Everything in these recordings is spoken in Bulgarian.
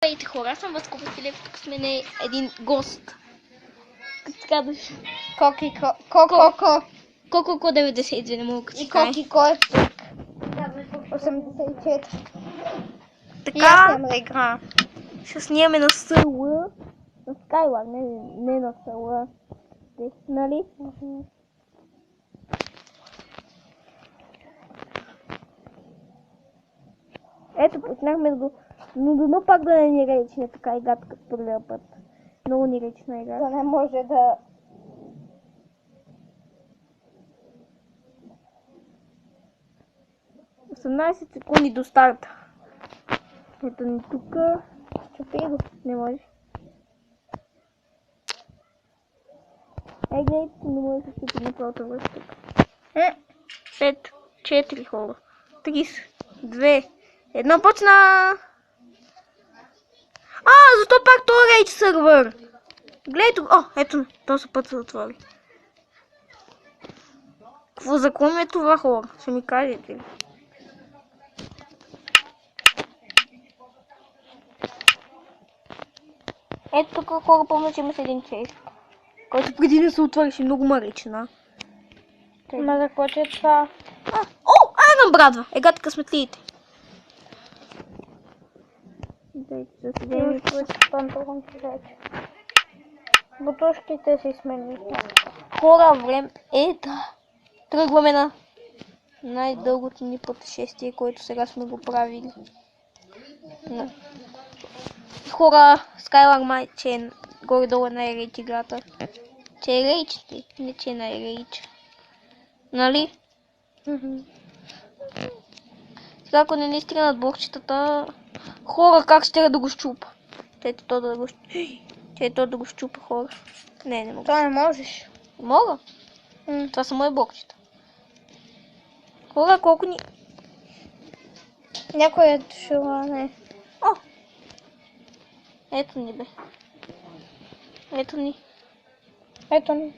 Здравейте хора, аз съм Васко Василев, тук сме на един гост. Като казваш? Коко 92, не мога да и Коки е тук. 84. Така, И аз няма да игра. ще снимаме на сървъра, на Skyward, не на сървъра. Нали? Ето, почнахме го. Но дано пак да не ни речне така играта като първия път. Много ни речна игра. Да не може да... – 18 секунди до старта. Ето ни тук. Чупи го. Не може. Гледайте, не може да се чупи направо това тук. 5, 4 хора. 30, 2, 1, почна! Защо пак това рейдж сървър? Гледайте го. Ето, този път се отвори. Какво закон е това, хора? Ще ми кажете ли? Ето тук хора, помня, че има с един чест, който преди не се отворише, много марична. Ма за какво че е това? Айрон брадва! Егата късметлиите. Дайте да си Имаш вземем. твоите панталонки вече. Бутушките си смених. Хора, време да. Тръгваме на най-дългото ни пътешествие, което сега сме го правили. Хора, Skyward май, че е горе-долу е най-рейдж играта. Че е рейдж, не че е най-рейдж. Нали? Сега ако не ни стигнат блокчетата... Хора, как ще да го щупа? Чето то да го щупа. Чето да го щупа, хора. Не мога. Това не можеш. Мога? Това са мои блокчета. Хора, колко ни... Някой е дошла, не. Ето ни, бе. Ето ни. Ето ни.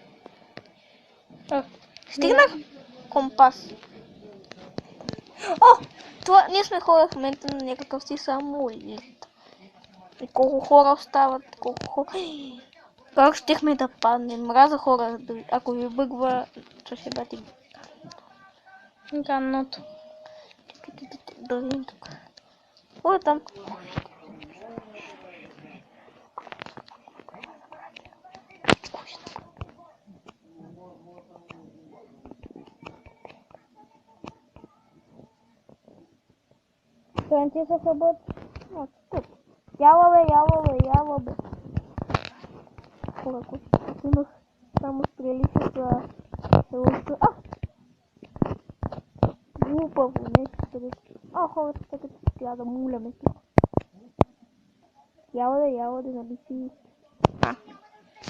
Стигнах компас. Това, ние сме хора в момента на някакъв си самолет. И колко хора остават, колко хора... Как щехме да паднем? Мраза хора, ако ви бъгва, то ще бати. Ганното. Чакайте да видим тук. Кой е там? Ти се събът. Яла бе. Хора, ако имах само стрели с лъжка. Глупаво, нещо където. Хората така трябва да муляме тук. Яла да, нали си...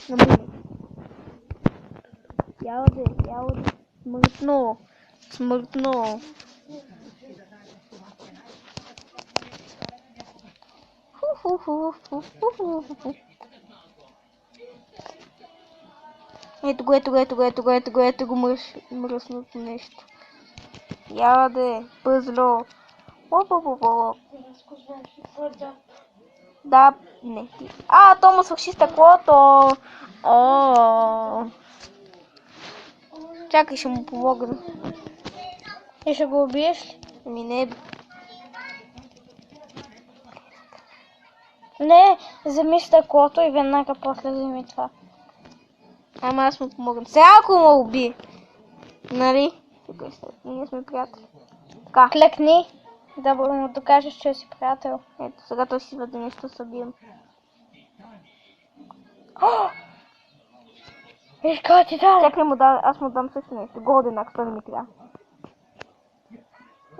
Намуляме. Яла да. Смъртно. Ето го мръсното нещо. Яде, пъзло. Да, не. Тома свърши стъклото. Чакай, ще му помогна. И ще го убиеш ли? Не. Не, вземи стъклото и веднага после вземи това. Аз му помогна. Сега ако му уби. Нали? Ние сме приятели. Така. Клекни, да му докажеш, че си приятел. Ето, сега той си въде нещо събием. Виж какво ти даде. Чакай аз му дам също нещо. Голден акс, той не ми трябва.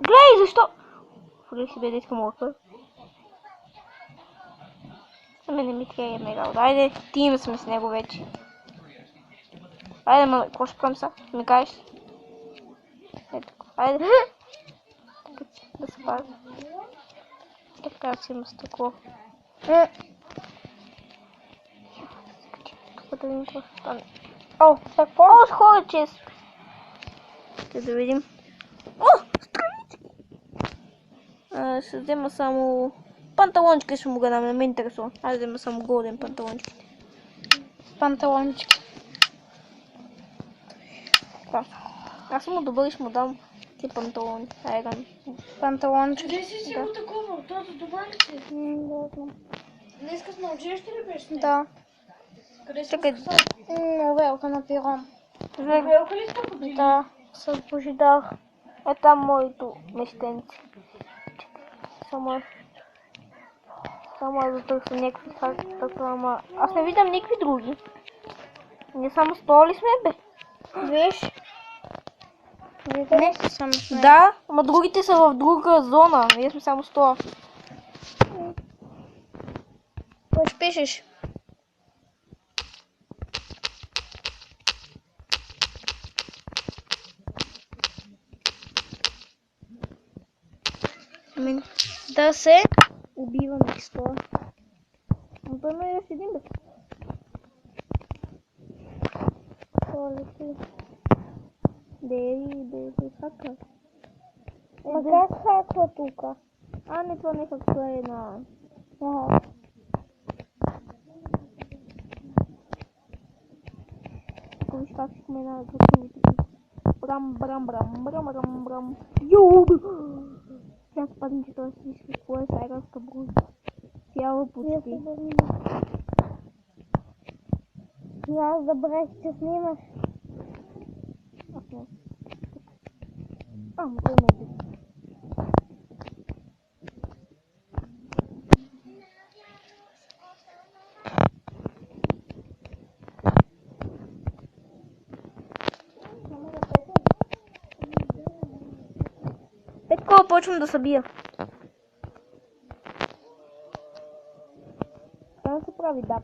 Глей, защо? Фули си бе да искам лъка. За мен не ми трябва емералд. Айде, тим сме с него вече. Айде, какво ще правим сега? Ми кажеш ли? Ето, айде. Да се пази. Така си има стъкло. Да видим какво ще стане. Какво? Хора чест. Да видим. Странички. Ще взема само панталончики ще му го дам, не ме интересува. Аз да съм голоден панталончики. Панталончики. Аз съм му добър и ще му дам ти панталони. Айган. Панталончики. Къде си взел такова? Това за добавите. Днес като на училище ли беше? Да. Къде си Чакай. го скъсал? Велка на пирон. Велка ли сте подили? Да. С Божидар. Е там моето местенце. Само аз да търся някакви факта, ама... Аз не виждам никакви други. Ние само стоя ли сме, бе? Виж. Не. Само сме. Да, ама другите са в друга зона. Ние сме само стоя. Какво ще пишеш? Да се Убиваме стоя. Но той ме е един, бе. Де хака. Ма как хаква тука? А, не, това не хаква е на... Ага. Ако виж как ще на гласовите. Брам. Йоу, бе! Сега спадам, че той си виж какво е сайганска бруй. Цяла почти. Аз забравих, че снимаш. Ама той не е. Петко, почвам да събия. Там се прави дап.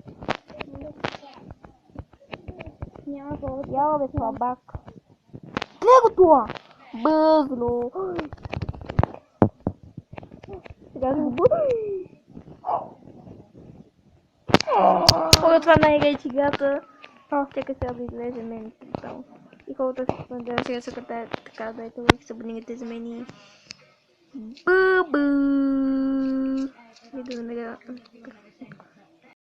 Няма повод. Яла бе слабак. Гледай го това! Бъзло! Сега го бъди! Хора, това най-рейч играта. Чакай сега да излезе мен. И хората ще споделят сега са така, дайте лайк, се абонирайте за мен и... Бъбъ! И да намеря...